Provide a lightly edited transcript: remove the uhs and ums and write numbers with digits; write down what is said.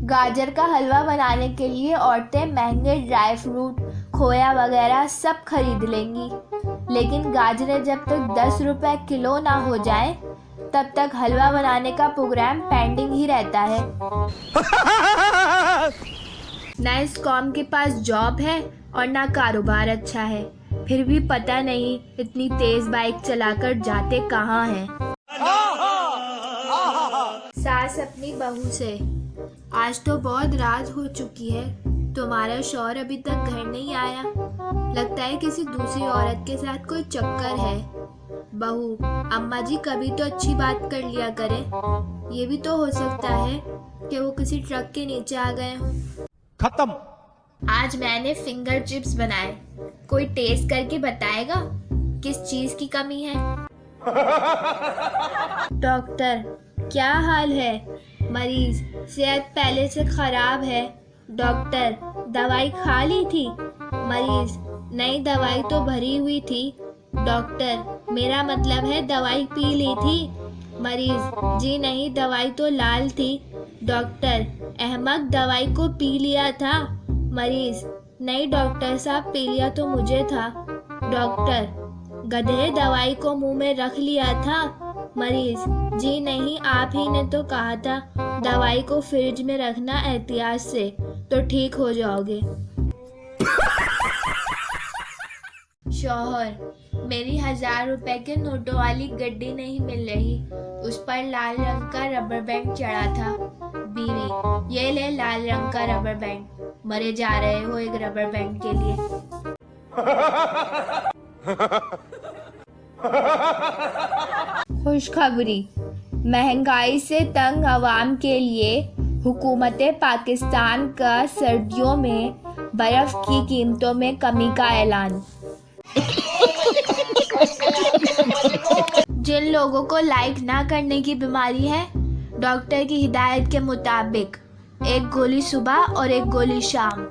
गाजर का हलवा बनाने के लिए औरतें महंगे ड्राई फ्रूट, खोया वगैरह सब खरीद लेंगी, लेकिन गाजरें जब तक 10 रुपए किलो ना हो जाएं, तब तक हलवा बनाने का प्रोग्राम पेंडिंग ही रहता है। ना इस कौम के पास जॉब है और ना कारोबार अच्छा है, फिर भी पता नहीं इतनी तेज बाइक चलाकर जाते कहाँ हैं। सास अपनी बहू से, आज तो बहुत रात हो चुकी है, तुम्हारा शौहर अभी तक घर नहीं आया, लगता है किसी दूसरी औरत के साथ कोई चक्कर है। बहू, अम्मा जी कभी तो अच्छी बात कर लिया करें, ये भी तो हो सकता है कि वो किसी ट्रक के नीचे आ गए हों। खत्म। आज मैंने फिंगर चिप्स बनाए, कोई टेस्ट करके बताएगा किस चीज की कमी है? डॉक्टर, क्या हाल है? मरीज, सेहत पहले से खराब है। डॉक्टर, दवाई खा ली थी? मरीज, नई दवाई तो भरी हुई थी। डॉक्टर, मेरा मतलब है दवाई पी ली थी? मरीज, जी नहीं, दवाई तो लाल थी। डॉक्टर, अहमक, दवाई को पी लिया था? मरीज, नहीं डॉक्टर साहब, पी लिया तो मुझे था। डॉक्टर, गधे, दवाई को मुंह में रख लिया था? मरीज, जी नहीं, आप ही ने तो कहा था दवाई को फ्रिज में रखना एहतियात से, तो ठीक हो जाओगे। शौहर, मेरी 1000 रुपए के नोटों वाली गड्डी नहीं मिल रही, उस पर लाल रंग का रबर बैंड चढ़ा था। बीवी, ये ले लाल रंग का रबर बैंड, मरे जा रहे हो एक रबर बैंड के लिए। खुशखबरी, महंगाई से तंग अवाम के लिए हुकूमत पाकिस्तान का सर्दियों में बर्फ की कीमतों में कमी का ऐलान। जिन लोगों को लाइक ना करने की बीमारी है, डॉक्टर की हिदायत के मुताबिक एक गोली सुबह और एक गोली शाम।